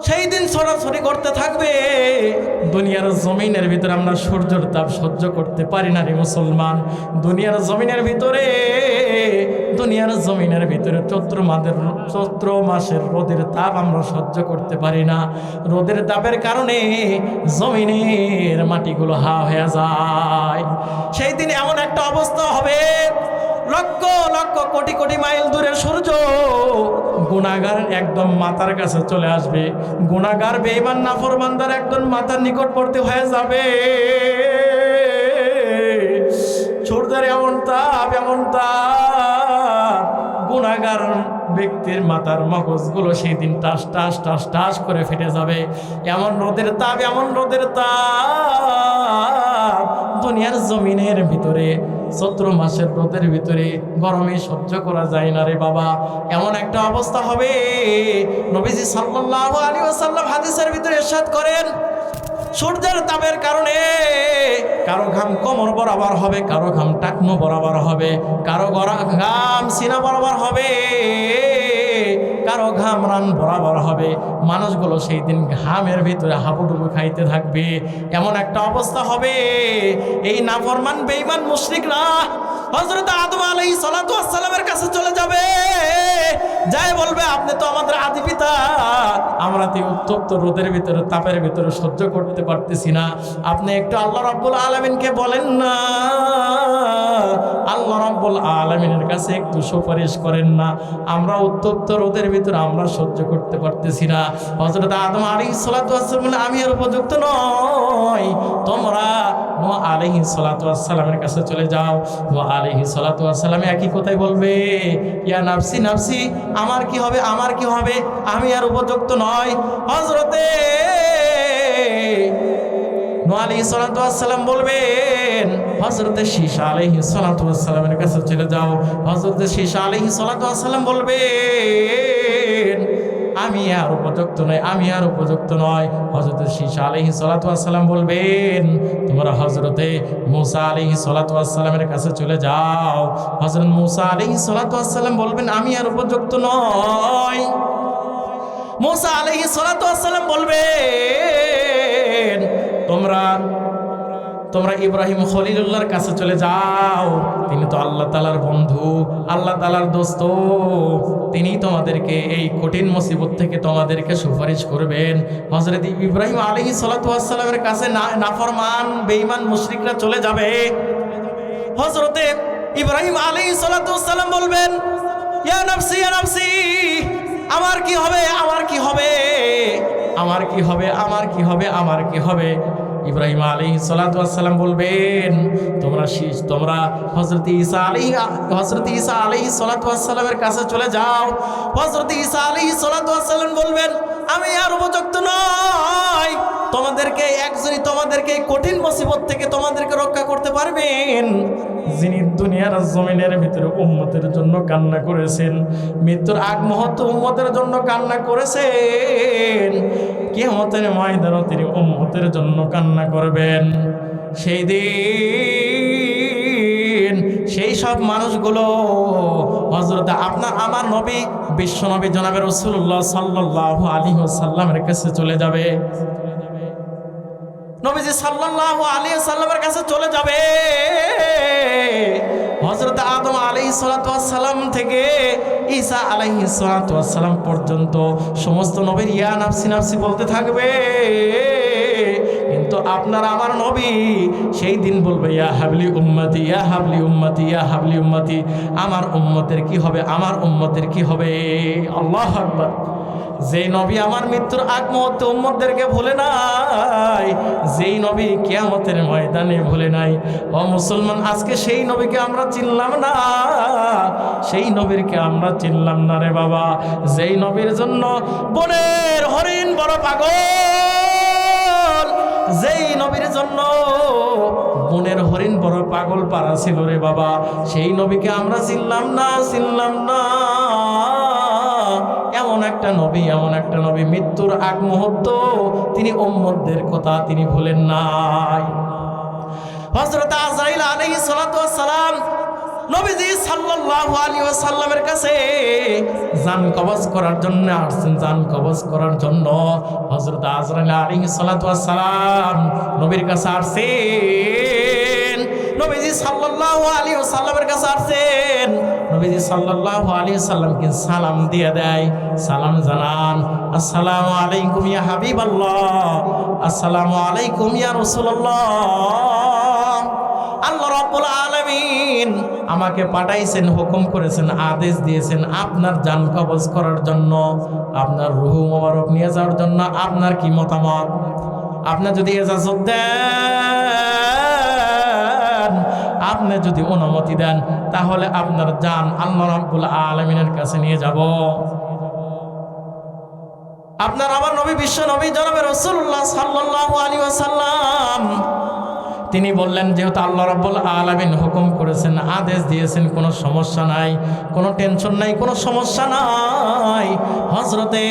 সেই দিন ছড়াছড়ি করতে থাকবে। দুনিয়ার জমিনের ভিতরে আমরা সূর্যের তাপ সহ্য করতে পারি না রে মুসলমান। দুনিয়ার জমিনের ভিতরে চৈত্র মাসের রোদের তাপ আমরা সহ্য করতে পারি না। রোদের তাপের কারণে জমিনের মাটিগুলো হা হয়ে যায়। সেই দিন এমন একটা অবস্থা হবে, লক্ষ লক্ষ কোটি কোটি মাইল দূরের সূর্য গুনাহগারের একদম মাথার কাছে চলে আসবে। গুনাহগার বেঈমান নাফরমানদের একদম মাথার নিকটবর্তী হয়ে যাবে। সূর্যের এমন তাপ গুনাহগার ব্যক্তির মাথার মগজগুলো সেই দিন টাস টাস টাস টাস করে ফেটে যাবে। এমন রোদের তাপ দুনিয়ার জমিনের ভিতরে চৈত্র মাসের রোদের ভিতরে গরমে সহ্য করা যায় না রে বাবা। এমন একটা অবস্থা হবে, নবীজি সাল্লাল্লাহু আলাইহি ওয়াসাল্লাম হাদিসের ভিতরে ইরশাদ করেন, সূর্যের তাপের কারণে কারো ঘাম কোমর বরাবর হবে, কারো ঘাম টাকনো বরাবর হবে, কারো ঘাম সিনা বরাবর হবে, কারো ঘাম রান বরাবর হবে। মানুষগুলো সেই দিন ঘামের ভিতরে হাবুডুবু খাইতে থাকবে। এমন একটা অবস্থা হবে, এই নাফরমান বেঈমান মুশরিকরা হযরত আদম আলাইহিস সালাতু ওয়াস সালামের কাছে চলে যাবে, যাই বলবে আপনি তো আমাদের আদি পিতা, আমরা তো উত্তপ্ত রোদের ভিতরে তাপের ভিতরে সহ্য করতে পারতেছি না, আপনি একটু আল্লাহ রাব্বুল আলামিনকে বলেন না, আল্লাহ রাব্বুল আলামিনের কাছে একটু সুপারিশ করেন না, আমরা উত্তপ্ত রোদের ভিতরে আমরা সহ্য করতে পারতেছি না। হযরত আদম আলাইহিস সালাতু ওয়াস সালাম আমি এর উপযুক্ত নই, তোমরা নূহ আলাইহিস সালাতু ওয়াস সালামের কাছে চলে যাও। নূহ আলাইহিস সালাতু ওয়াস সালাম একই কথাই বলবে, ইয়া নাফসি নাফসি, আমার কি হবে, আমার কি হবে, আমি আর উপযুক্ত নয়। হযরতে নূহ আলাইহিস সালাতু ওয়াস সালাম বলবেন, হযরতে শীশা আলাইহিস সালাতু ওয়াস সালামের কাছে চলে যাও। হযরতে শীশা আলাইহিস সালাতু ওয়াস সালাম বলবেন, আমি আর উপযুক্ত নই, আমি আর উপযুক্ত নয়। হযরতে শীশা আলাইহিস সালাতু ওয়াস সালাম বলবেন, তোমরা হযরতে মূসা আলাইহিস সালাতু ওয়াস সালামের কাছে চলে যাও। হযরত মূসা আলাইহিস সালাতু ওয়াস সালাম বলবেন, আমি আর উপযুক্ত নই। মূসা আলাইহিস সালাতু ওয়াস সালাম বলবেন, তোমরা ইব্রাহিম খলিলুল্লাহর কাছে চলে যাও, তিনি তো আল্লাহ তাআলার বন্ধু, আল্লাহ তাআলার দোস্ত, তিনি তোমাদেরকে এই কঠিন মুসিবত থেকে তোমাদেরকে সুপারিশ করবেন। হযরত ইব্রাহিম আলাইহিস সালাতু ওয়াস সালামের কাছে নাফরমান বেঈমান মুশরিকরা চলে যাবে। হযরতে ইব্রাহিম আলাইহিস সালাতু ওয়াস সালাম বলবেন, ইয়া নাফসি ইয়া নাফসি, আমার কি হবে, আমার কি হবে, আমার কি হবে, আমার কি হবে, আমার কি হবে। ইব্রাহিম আলাইহিস সালাতু ওয়াস সালাম বলবেন, তোমরা হযরত ঈসা আলাইহিস সালাতু ওয়াস সালামের কাছে চলে যাও। হযরত ঈসা আলাইহিস সালাতু ওয়াস সালাম বলবেন, আমি আর উপযুক্ত নই, তোমাদেরকে একজনই তোমাদেরকে এই কঠিন মুসিবত থেকে তোমাদেরকে রক্ষা করতে পারবেন, যিনি দুনিয়ার জমিনের ভিতরে উম্মতের জন্য কান্না করেছেন, মৃত্যুর আগ মুহূর্তে উম্মতের জন্য কান্না করেছেন, কিয়ামতের ময়দানে তিনি উম্মতের জন্য কান্না করবেন। সেই দিন সেই সব মানুষগুলো হযরত আমার নবী বিশ্বনবী জনাবে রাসূলুল্লাহ সাল্লাল্লাহু আলাইহি ওয়াসাল্লামের কাছে চলে যাবে। নবীজি সাল্লাল্লাহু আলাইহি ওয়াসাল্লামের কাছে চলে যাবে। হযরত আদম আলাইহিস সালাতু ওয়াস সালাম থেকে ঈসা আলাইহিস সালাতু ওয়াস সালাম পর্যন্ত সমস্ত নবীর ইয়া নাফসি নাফসি বলতে থাকবে, কিন্তু আপনার আমার নবী সেই দিন বলবে, ইয়া হাবলি উম্মতি, ইয়া হাবলি উম্মতি, ইয়া হাবলি উম্মতি, আমার উম্মতের কি হবে, আমার উম্মতের কি হবে। আল্লাহু আকবার। যেই নবী আমার মৃত্যুর আগ মুহূর্তে উম্মতদেরকে ভুলে নাই, যেই নবী কিয়ামতের ময়দানে ভুলে নাই। ও মুসলমান, আজকে সেই নবীকে আমরা চিনলাম না, সেই নবীরকে আমরা চিনলাম না রে বাবা। যেই নবীর জন্য বনের হরিণ বড় পাগল, যেই নবীর জন্য বনের হরিণ বড় পাগল পারা ছিল রে বাবা, সেই নবীকে আমরা চিনলাম না। এমন একটা নবী মৃত্যুর আগ মুহূর্ত তিনি উম্মতদের কথা তিনি ভুলেন নাই। হযরত আজরাইল আলাইহিস সালাতু ওয়াস সালাম নবীজি সাল্লাল্লাহু আলাইহি ওয়াসাল্লামের কাছে জান কবজ করার জন্য আসছেন। জান কবজ করার জন্য হযরত আজরাইল আলাইহিস সালাতু ওয়াস সালাম নবীর কাছে আসছেন। নবীজি সাল্লাল্লাহু আলাইহি ওয়াসাল্লামের কাছে আসছেন। নবীজি সাল্লাল্লাহু আলাইহি সাল্লামকে সালাম দিয়ে দেয়, সালাম জানান, আসসালামু আলাইকুম ইয়া হাবিবাল্লাহ, আসসালামু আলাইকুম ইয়া রাসূলুল্লাহ। আল্লাহ রাব্বুল আলামিন আমাকে পাঠাইছেন, হুকুম করেছেন, আদেশ দিয়েছেন আপনার জান কবজ করার জন্য, আপনার রূহ মোবারক নিয়ে যাওয়ার জন্য। আপনার কি মতামত? আপনি যদি ইজাজত দেন, আপনি যদি অনুমতি দেন, তাহলে আপনার জান আল্লাহ রাব্বুল আলামিনের কাছে নিয়ে যাব। আপনার আমার নবী, বিশ্ব নবী জনাবে রাসূলুল্লাহ সাল্লাল্লাহু আলাইহি ওয়াসাল্লাম তিনি বললেন, যেহেতু আল্লাহ রাব্বুল আলামিন হুকুম করেছেন, আদেশ দিয়েছেন, কোনো সমস্যা নাই, কোনো টেনশন নাই, কোনো সমস্যা নাই। হযরতে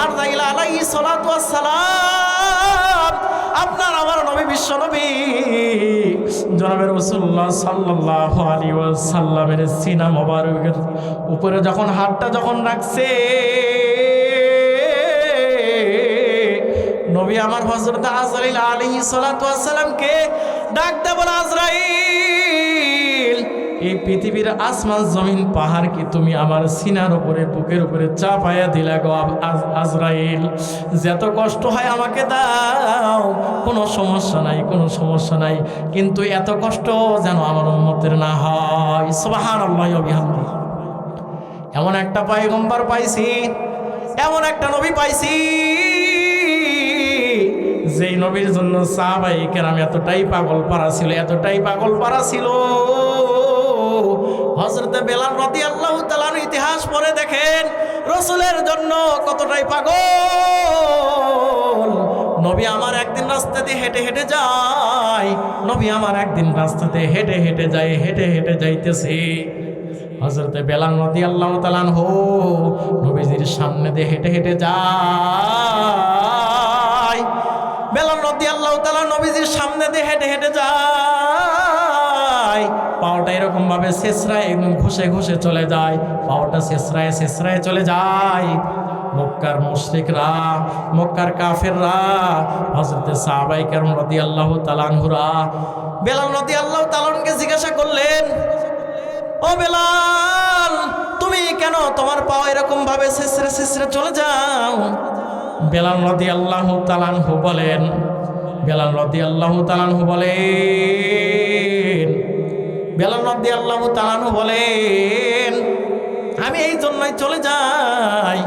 আরদাইল আলাইহিস সালাতু ওয়াস সালাম আপনার আমার নবী, বিশ্ব নবী জনাবে রাসূলুল্লাহ সাল্লাল্লাহু আলাইহি ওয়াসাল্লামের সিনা মোবারকের উপরে যখন হাতটা যখন রাখছে, নবী আমার হযরত আজরাইল আলাইহিস সালাতু ওয়াস সালামকে ডাকতে বলে, আজরাইল, এই পৃথিবীর আসমান জমিন পাহাড় কি তুমি আমার সিনার উপরে, বুকের উপরে চাপায়া দিলা গো আজরাইল? যত কষ্ট হয় আমাকে দাও, কোনো সমস্যা নাই, কোনো সমস্যা নাই, কিন্তু এত কষ্ট যেন আমার উম্মতের না হয়। সুবহানাল্লাহি ওয়া বিহামদিহি। এমন একটা পয়গম্বর পাইছি, এমন একটা নবী পাইছি, যেই নবীর জন্য সাহাবায়ে কেরাম এতটাই পাগল পারা ছিল, এতটাই পাগল পারা ছিল। হযরত বেলাল রাদিয়াল্লাহু তাআলা ইতিহাস পড়ে দেখেন, রাসূলের জন্য কতটাই পাগল। নবী আমার একদিন রাস্তা দিয়ে হেঁটে হেঁটে যায়, নবী আমার একদিন রাস্তাতে হেঁটে হেঁটে যায়, হেঁটে হেঁটে যাইতেছে। হযরত বেলাল রাদিয়াল্লাহু তাআলা নবীজির সামনে দিয়ে হেঁটে হেঁটে যায়। বেলাল রাদিয়াল্লাহু তাআলা নবীজির সামনে দিয়ে হেঁটে হেঁটে যায়, পাওটা এরকম ভাবে শেষরায় একদম ঘষে ঘষে চলে যায়, পাওটা শেষরায় শেষরায় চলে যায়। মক্কার মুশরিকরা, মক্কার কাফেররা, হযরত সাহাবায়ে কেরাম রাদিয়াল্লাহু তাআলা আনহুরা বেলাল রাদিয়াল্লাহু তাআলাকে জিজ্ঞাসা করলেন, ও বেলাল, তুমি কেন তোমার পা এরকম ভাবে শেষরে শেষরে চলে যাও? বেলাল রাদিয়াল্লাহু তাআলা আনহু বলেন, বেলাল রাদিয়াল্লাহু তাআলা আনহু বলেন, বেলাল রাদিয়াল্লাহু তাআলা আনহু বলেন, আমি এই জন্যই চলে যাই,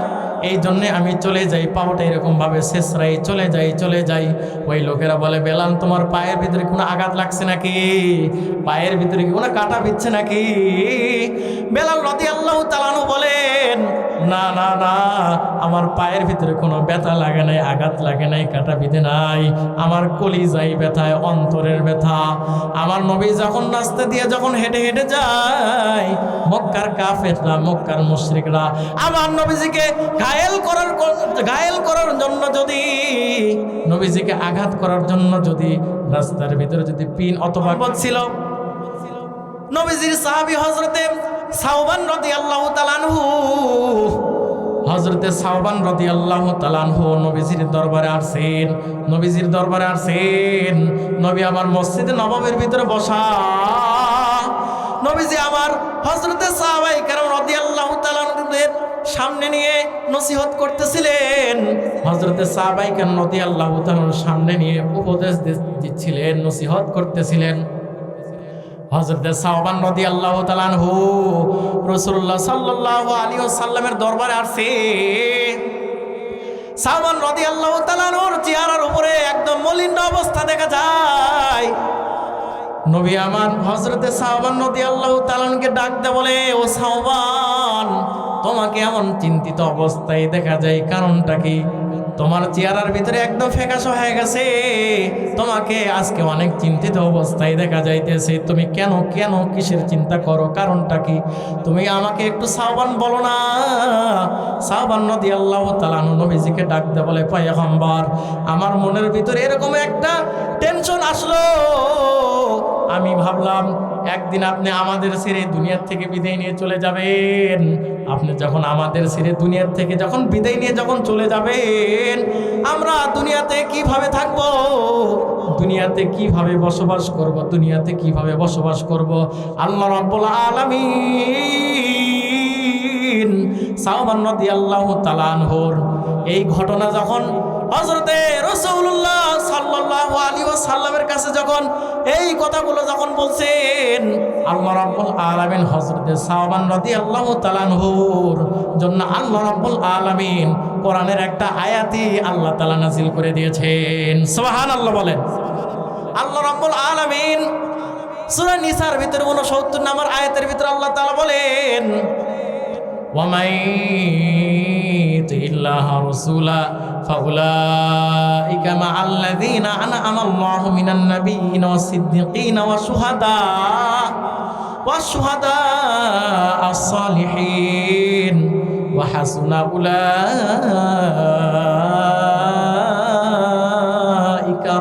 এই জন্যে আমি চলে যাই, পাওটা এরকম ভাবে শেষরাই চলে যাই। ওই লোকেরা বলে, বেলাল তোমার পায়ের ভিতরে কোনো আঘাত লাগছে নাকি? পায়ের ভিতরে কি কোনো কাটা বিচ্ছে নাকি? বেলাল রাদিয়াল্লাহু তাআলা আনহু বলেন, না না না, আমার পায়ের ভিতরে কোনো ব্যথা লাগে নাই, আঘাত লাগে নাই, কাটা বিধে নাই, আমার কলিজায় ব্যথায়, অন্তরের ব্যথা। আমার নবী যখন রাস্তা দিয়ে যখন হেঁটে হেঁটে যায়, মক্কার কাফেররা, মক্কার মুশরিকরা আমার নবীজিকে ঘায়েল করার জন্য, যদি নবীজিকে আঘাত করার জন্য যদি রাস্তার ভিতরে যদি পিন অথবা ছিল, নবীজির সাহাবী হযরতে সাওবান রাদিয়াল্লাহু তাআলা আনহু, হযরতে সাওবান রাদিয়াল্লাহু তাআলা আনহু নবীজির দরবারে আসেন, নবীজির দরবারে আসেন। নবী আমার মসজিদে নববীর ভিতরে বসা, নবীজি আমার হযরতে সাহাবায়ে কেরাম রাদিয়াল্লাহু তাআলা আনহুদের সামনে নিয়ে নসিহত করতেছিলেন, হযরতে সাহাবায়ে কেরাম রাদিয়াল্লাহু তাআলার সামনে নিয়ে উপদেশ দিচ্ছিলেন, নসিহত করতেছিলেন। হযরতে সাওবান রাদিয়াল্লাহু তাআলা আনহু রাসূলুল্লাহ সাল্লাল্লাহু আলাইহি ওয়াসাল্লামের দরবারে আসে। সাওবান রাদিয়াল্লাহু তাআলা আনহুর চেহারার উপরে একদম মলিন অবস্থা দেখা যায়। নবী আমার হযরতে সাওবান রাদিয়াল্লাহু তাআলা আনহুকে ডাকতে বলে, ও সাওবান, তোমাকে এমন চিন্তিত অবস্থায় দেখা যায়, কারণটা কি? তোমার চেহারার ভিতরে একদম ফ্যাকাশে হয়ে গেছে, তোমাকে আজকে অনেক চিন্তিত অবস্থায় দেখা যাইতেছে। তুমি কেন কেন কিসের চিন্তা করো, কারণটা কি? তুমি আমাকে একটু সাওবান বলো না। সাওবান রাদিয়াল্লাহু তাআলা আনহু নবীজিকে ডাকতে বলে, পয়গম্বর, আমার মনের ভিতরে এরকম একটা টেনশন আসলো, আমি ভাবলাম একদিন আপনি আমাদের ছেড়ে দুনিয়ার থেকে বিদায় নিয়ে চলে যাবেন। আপনি যখন আমাদের ছেড়ে দুনিয়ার থেকে যখন বিদায় নিয়ে যখন চলে যাবেন, আমরা দুনিয়াতে কিভাবে থাকব, দুনিয়াতে কিভাবে বসবাস করব, দুনিয়াতে কিভাবে বসবাস করব? আল্লাহ রাব্বুল আলামিন দিন সাওবান রাদিয়াল্লাহু তাআলা আনহুর এই ঘটনা যখন হযরতে রাসূলুল্লাহ সাল্লাল্লাহু আলাইহি ওয়াসাল্লামের কাছে যখন এই কথাগুলো যখন বলছেন, আল্লাহ রাব্বুল আলামিন হযরতে সাওবান রাদিয়াল্লাহু তাআলা আনহুর জন্য আল্লাহ রাব্বুল আলামিন কোরআনের একটা আয়াতই আল্লাহ তাআলা নাযিল করে দিয়েছেন। সুবহানাল্লাহ বলেন। আল্লাহ রাব্বুল আলামিন সূরা নিসার ভিতরে 69 নম্বর আয়াতের ভিতরে আল্লাহ তাআলা বলেন, ওয়ামাই ইল্লাহা রাসূলা ফাউলাইকা মাআল্লাযীনা আনআমা আল্লাহু মিনান নাবিয়্যিনা ওয়াস-সিদ্দীকিনা ওয়াশ-শুহাদা আস-সালিহিন ওয়া হাসুনা উলাইকা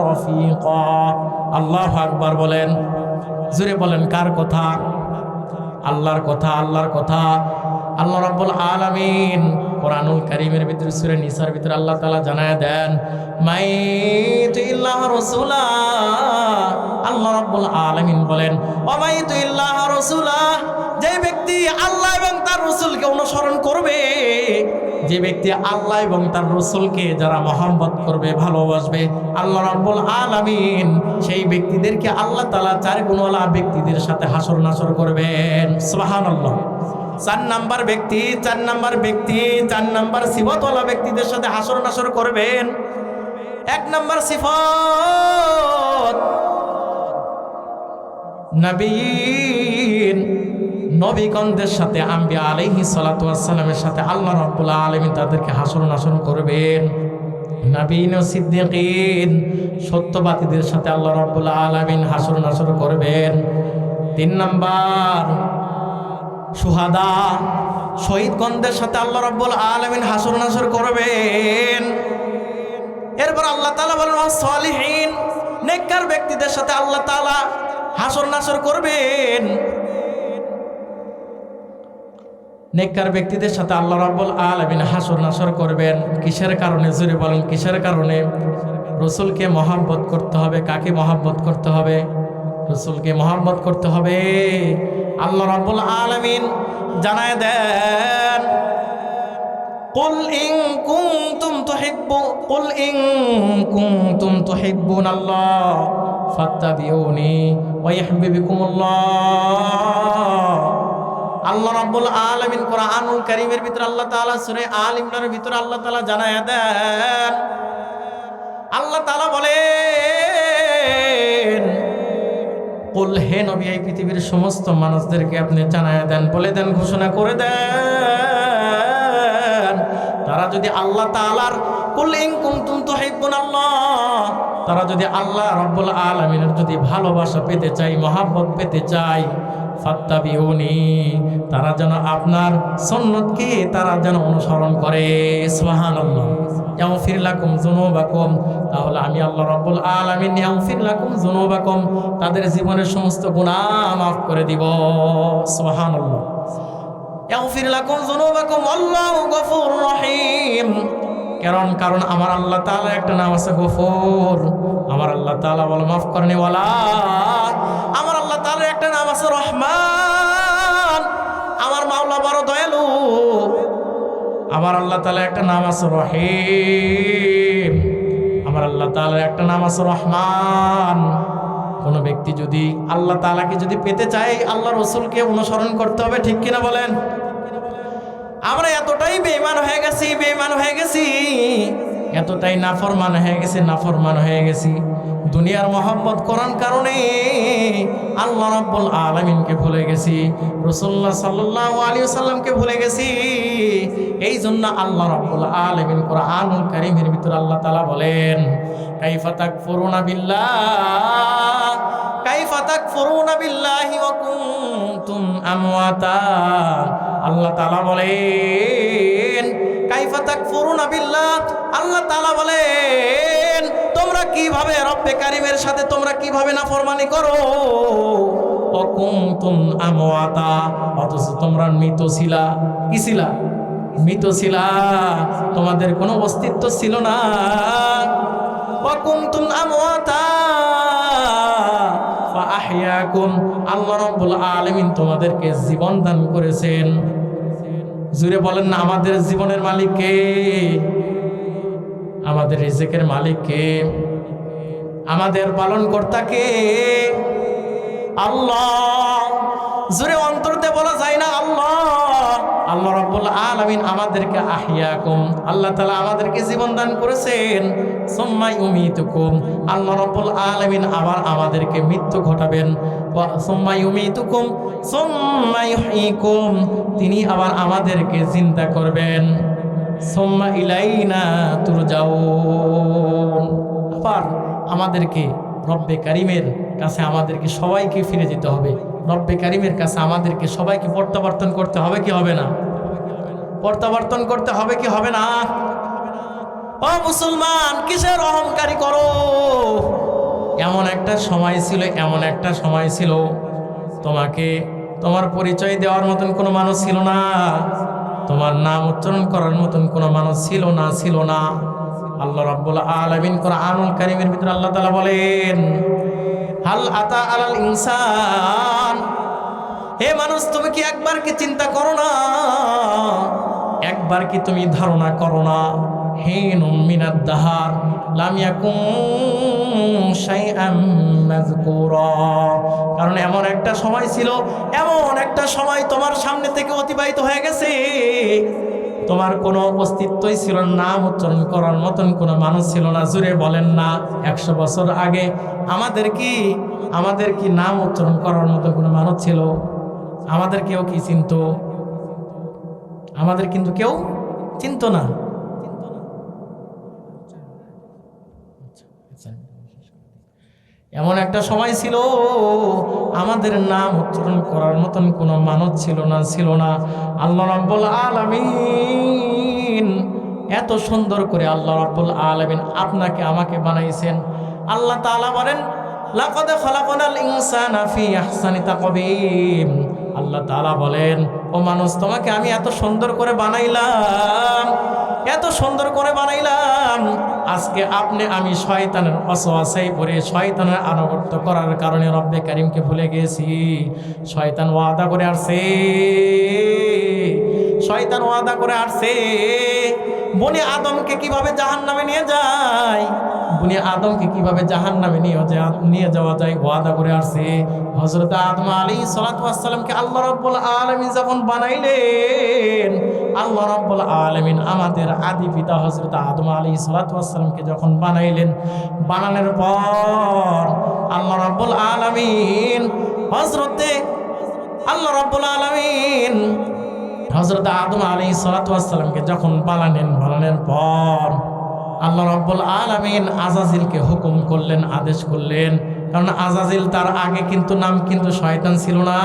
রাফীকা। আল্লাহু আকবার বলেন, জোরে বলেন। কার কথা? আল্লাহর কথা। আল্লাহর কথা। আল্লাহ রাব্বুল আলামিন কোরআনুল কারীমের ভিতরে সূরা নিসার ভিতরে আল্লাহ তাআলা জানায় দেন, মাইতু ইল্লাহ রাসূলা। আল্লাহ রাব্বুল আলামিন বলেন, ওয়ামাইতু ইল্লাহ রাসূলা, যে ব্যক্তি আল্লাহ এবং তার রাসূলকে অনুসরণ করবে, যে ব্যক্তি আল্লাহ এবং তার রাসূলকে যারা মহব্বত করবে, ভালোবাসবে, আল্লাহ রাব্বুল আলামিন সেই ব্যক্তিদেরকে আল্লাহ তাআলা চার গুণওয়ালা ব্যক্তিদের সাথে হাসর নাসর করবেন। সুবহানাল্লাহ। চার নাম্বার সিফাতওয়ালা ব্যক্তিদের সাথে হাসর নাসর করবেন। এক নাম্বার সিফাত, নবীগণদের সাথে, আম্বিয়া আলাইহিস সালাতু ওয়াস সালামের সাথে আল্লাহ রাব্বুল আলামিন তাদেরকে হাসর নাসর করবেন। নবীন ও সিদ্দীকিন, সত্যবাদীদের সাথে আল্লাহ রাব্বুল আলামিন হাসর নাসর করবেন। তিন নাম্বার শুহাদা, শহীদগণদের সাথে আল্লাহ রাব্বুল আলামিন হাসর নাসর করবেন। এরপর আল্লাহ তাআলা বলেন সালিহিন, নেককার ব্যক্তিদের সাথে আল্লাহ তাআলা হাসর নাসর করবেন। নেককার ব্যক্তিদের সাথে আল্লাহ রাব্বুল আলামিন হাসর নাসর করবেন। কিসের কারণে? জোরে বলেন, কিসের কারণে? রাসূলকে মহব্বত করতে হবে। কাকে মহব্বত করতে হবে? রাসূলকে মহব্বত করতে হবে। আল্লাহ রাব্বুল আলামিন জানায় দেন, কুল ইন কুনতুম তুহিব্বুনাল্লাহ ফাত্তাবিউনি ওয়া ইউহিব্বুকুমুল্লাহ। আল্লাহ রাব্বুল আলামিন কোরআনুল কারীমের ভিতরে আল্লাহ তাআলা সূরা আল ইমরানের ভিতরে আল্লাহ তাআলা জানায় দেন, আল্লাহ তাআলা বলেন, কুল, হে নবী, এই পৃথিবীর সমস্ত মানুষদেরকে আপনি জানায় দেন, বলে দেন, ঘোষণা করে দেন, তারা যদি আল্লাহ তাআলার কুল ইন কুনতুম তুহিব্বুনাল্লাহ, তারা যদি আল্লাহ রাব্বুল আলামিনের যদি ভালোবাসা পেতে চাই, মহব্বত পেতে চাই, ফাত্তাবিউনি, তারা যেন আপনার সুন্নতকে তারা যেন অনুসরণ করে। সুবহানাল্লাহ। ইয়াগফির লাকুম যুনুবাকুম, তাহলে আমি আল্লাহ রাব্বুল আলামিন ইয়াগফির লাকুম যুনুবাকুম, তাদের জীবনের সমস্ত গুনাহ মাফ করে দিব। সুবহানাল্লাহ। ইয়াগফির লাকুম যুনুবাকুম আল্লাহু গফুরুর রহিম। কারণ আমার আল্লাহ তাআলা একটা নাম আছে গফুর। আমার আল্লাহ তাআলা বলে মাফ করেন ওয়ালা। আমার আল্লাহ তাআলার একটা নাম আছে রহমান। আমার মাওলা বড় দয়ালু। আমার আল্লাহ তাআলার একটা নাম আছে রহিম। আমার আল্লাহ তাআলার একটা নাম আছে রহমান। কোন ব্যক্তি যদি আল্লাহ তাআলাকে যদি পেতে চায়, আল্লাহ রাসূলকে অনুসরণ করতে হবে। ঠিক কিনা বলেন? আমরা এতটাই বেঈমান হয়ে গেছি, এতটাই নাফরমান হয়ে গেছি, দুনিয়ার মহব্বত করার কারণে আল্লাহ রাব্বুল আলামিনকে ভুলে গেছি, রাসূলুল্লাহ সাল্লাল্লাহু আলাইহি ওয়াসাল্লামকে ভুলে গেছি। এই জন্য আল্লাহ রাব্বুল আলামিন কোরআনুল কারীমের ভিতরে আল্লাহ তাআলা বলেন, কাইফা তাকফুরুনা বিল্লাহি ওয়া কুনতুম আমওয়াতা। আল্লাহ তাআলা বলেন, কাইফা তাকফুরুনা বিল্লাহ, আল্লাহ তাআলা বলেন, তোমরা কিভাবে রব্বে কারীমের সাথে তোমরা কিভাবে নাফরমানি করো। ওয়া কুনতুম আমওয়াতা, অথচ তোমরা মৃত ছিলা। কি ছিলা? মৃত ছিলা, তোমাদের কোনো অস্তিত্ব ছিল না। ওয়া কুনতুম আমওয়াতা ফাআহইয়াকুম, আল্লাহ রাব্বুল আলামিন তোমাদেরকে জীবন দান করেছেন। জুড়ে বলেন না, আমাদের জীবনের মালিক কে? আমাদের রিজিকের মালিক কে? আমাদের পালনকর্তা কে? আল্লাহ। জুড়ে অন্তরতে বলা যায় না আল্লাহ? আল্লাহ রাব্বুল আলামিন আমাদেরকে আহিয়াকুম, আল্লাহ তাআলা আমাদেরকে জীবন দান করেছেন। সুম্মা ইউমিতুকুম, আল্লাহ রাব্বুল আলামিন আবার আমাদেরকে মৃত্যু ঘটাবেন। ওয়া সুম্মা ইউমিতুকুম সুম্মা ইউহয়িকুম, তিনি আবার আমাদেরকে জিন্দা করবেন। সুম্মা ইলাইনা তুরজাউন, আবার আমাদেরকে রব্বে কারিমের কাছে আমাদেরকে সবাইকে ফিরে যেতে হবে। রব্বে কারিমের কাছে আমাদেরকে সবাইকে প্রত্যাবর্তন করতে হবে কি হবে না? প্রত্যাবর্তন করতে হবে কি হবে না? ও মুসলমান, কিসের অহংকারী করো? এমন একটা সময় ছিল, এমন একটা সময় ছিল তোমাকে তোমার পরিচয় দেওয়ার মতন কোনো মানুষ ছিল না, তোমার নাম উচ্চারণ করার মতন কোনো মানুষ ছিল না, ছিল না। আল্লাহ রাব্বুল আলামিন কোরআনুল কারীমের ভিতরে আল্লাহ তাআলা বলেন, হাল আতা আলাল ইনসান, হে মানুষ তুমি কি একবার কি চিন্তা করো না, একবার কি তুমি ধারণা করো না, হিনুম মিনাদ দাহার লাম ইয়াকুম শাইআম মাযকুরা, কারণ এমন একটা সময় ছিল, এমন একটা সময় তোমার সামনে থেকে অতিবাহিত হয়ে গেছে, তোমার কোনো অস্তিত্বই ছিল না, নাম উচ্চারণ করার মতন কোনো মানুষ ছিল না। জুড়ে বলেন না, 100 বছর আগে আমাদের কি নাম উচ্চারণ করার মতো কোনো মানুষ ছিল? আমাদের কেউ কি চিনত? আমাদের কিন্তু কেউ চিনত না। এমন একটা সময় ছিল আমাদের নাম উচ্চারণ করার মতন কোনো মানুষ ছিল না, ছিল না। আল্লাহ রাব্বুল আলামিন এত সুন্দর করে আল্লাহ রাব্বুল আলামিন আপনাকে আমাকে বানাইছেন। আল্লাহ তাআলা বলেন, লাকাদ খালাকনাল ইনসানা ফি আহসানি তাকওয়িম, আল্লাহ তাআলা বলেন, ও মানুষ তোমাকে আমি এত সুন্দর করে বানাইলাম, এত সুন্দর করে বানাইলাম, আজকে আমি শয়তানের ওয়াসওয়াসায় পড়ে শয়তানের আনুগত্য করার কারণে রব্বে কারিমকে ভুলে গেছি। শয়তান ওয়াদা করে আসছে, শয়তান ওয়াদা করে আসছে বনি আদমকে কিভাবে জাহান্নামে নিয়ে যায়, বনি আদমকে কিভাবে জাহান্নামে নিয়ে যাওয়া যায় ওয়াদা করে আসছে। হযরত আদম আলাইহিস সালাতু ওয়াস সালামকে আল্লাহ রাব্বুল আলামিন যখন বানাইলেন, আল্লাহ রাব্বুল আলামিন আমাদের আদি পিতা হযরত আদম আলাইহিস সালাতু ওয়াস সালামকে যখন বানাইলেন, বানানোর পর আল্লাহ রাব্বুল আলামিন হযরত আদম আলাইহিস সালাতু ওয়াস সালামকে যখন বানানোর পর আল্লাহ রাব্বুল আলামিন আজাজিলকে হুকুম করলেন, আদেশ করলেন, কারণ আজাজিল তার আগে কিন্তু নাম কিন্তু শয়তান ছিল না।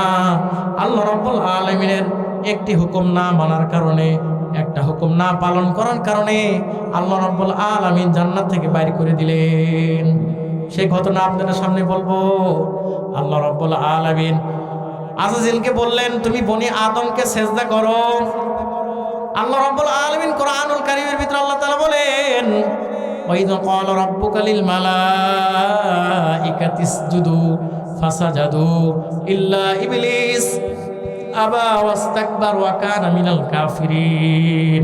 আল্লাহ রাব্বুল আলামিনের একটি হুকুম না মানার কারণে, একটা হুকুম না পালন করার কারণে আল্লাহ রাব্বুল আলামিন জান্নাত থেকে বাইর করে দিলেন। সেই ঘটনা আপনাদের সামনে বলবো। আল্লাহ রাব্বুল আলামিন আজাজিলকে বললেন, তুমি বনি আদমকে সেজদা করো। আল্লাহ রাব্বুল আলামিন কোরআনুল কারীমের ভিতরে আল্লাহ তাআলা বলেন, ওয়াইযা ক্বালা রাব্বুকা লিল মালাইকাতি ইসজুদু ফাসাজাদু ইল্লা ইবলিস আবা ওয়াস্তাকবার ওয়া কানা মিনাল কাফিরিন।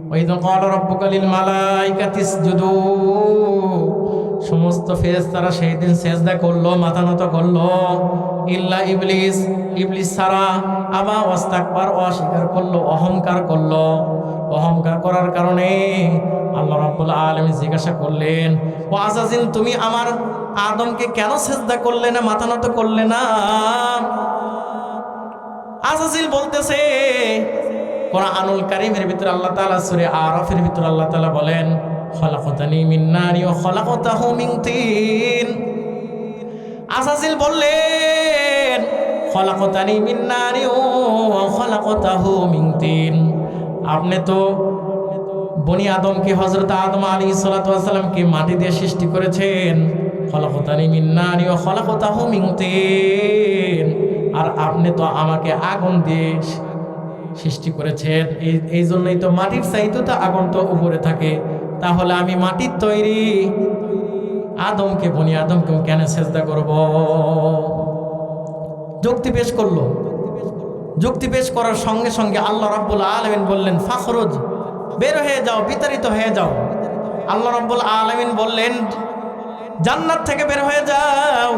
ওয়াইযা ক্বালা রাব্বুকা লিল মালাইকাতি ইসজুদু, সমস্ত ফেরেশতারা সেই দিন সেজদা করলো, মাথা নত করলো, ইল্লা ইবলিস, ইবলিস ছাড়া, আবা ওয়াস্তাকবার, অস্বীকার করলো, অহংকার করলো। অহংকার করার কারণে আল্লাহ রাব্বুল আলামিন জিজ্ঞাসা করলেন, ও আজাজিল তুমি আমার আদমকে কেন সেজদা করলে না, মাথা নত করলে না? আজাজিল বলতেছে, কোরআনুল কারীমের ভিতরে আল্লাহ তাআলা সূরা আরাফের ভিতরে আল্লাহ তাআলা বলেন, খলাকতানি মিন নারি ওয়া খলাকতাহু মিন তিন। আজাজিল বললেন, খলাকতানি মিন নারি ওয়া খলাকতাহু মিন তিন, আপনি তো বনি আদমকে, হযরত আদম আলাইহিস সালাতু ওয়াস সালামকে মাটি দিয়ে সৃষ্টি করেছেন। খলাকতানি মিন নারি ওয়া খলাকতাহু মিন তিন, আর আপনি তো আমাকে আগুন দিয়ে সৃষ্টি করেছেন। এই জন্যই তো মাটির চাইতে তো আগুন তো উপরে থাকে, তাহলে আমি মাটির তৈরি আদমকে, বনি আদমকে কেন সেজদা করব? যুক্তি পেশ করলো। যুক্তি পেশ করার সঙ্গে সঙ্গে আল্লাহ রাব্বুল আলামিন বললেন ফাখরুজ, বের হয়ে যাও, বিতাড়িত হয়ে যাও। আল্লাহ রাব্বুল আলামিন বললেন জান্নাত থেকে বের হয়ে যাও।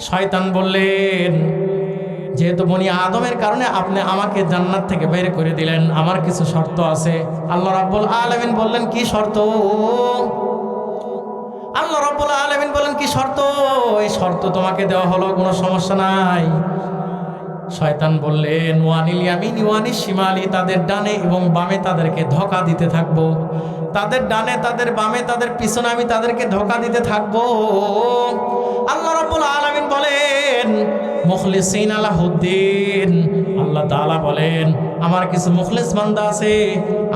শয়তান বললেন যেহেতু বনি আদমের কারণে আপনি আমাকে জান্নাত থেকে বের করে দিলেন, আমার কিছু শর্ত আছে। আল্লাহ রাব্বুল আলামিন বললেন কি শর্ত? আল্লাহ রাব্বুল আলামিন বললেন কি শর্ত? এই শর্ত তোমাকে দেওয়া হলো, কোনো সমস্যা নাই। শয়তান বললেন ওয়ানিল ইয়ামিনি ওয়ানিশ শিমালি, তাদের ডানে এবং বামে তাদেরকে ধোঁকা দিতে থাকবো, তাদের ডানে তাদের বামে তাদের পিছনে আমি তাদেরকে ধোঁকা দিতে থাকবো। আল্লাহ রাব্বুল আলামিন বলেন মুখলিসিনা লাহুদ্দিন, আল্লাহ তাআলা বলেন আমার কিছু মুখলিস বান্দা আছে,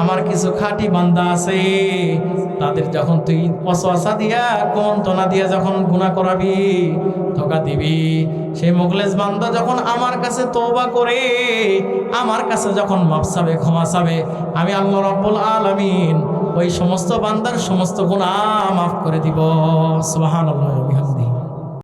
আমার কিছু খাঁটি বান্দা আছে, তাদের যখন তুই ওয়াসওয়াসা দিয়া কুমন্ত্রণা দিয়া যখন গুনাহ করাবি, ধোঁকা দিবি, সেই মুখলিস বান্দা যখন আমার কাছে তওবা করে আমার কাছে যখন মাফ চাবে, ক্ষমা চাবে, আমি আল্লাহ রাব্বুল আলামিন ওই সমস্ত বান্দার সমস্ত গুনাহ মাফ করে দিব। সুবহানাল্লাহি ওয়া বিহামদিহি।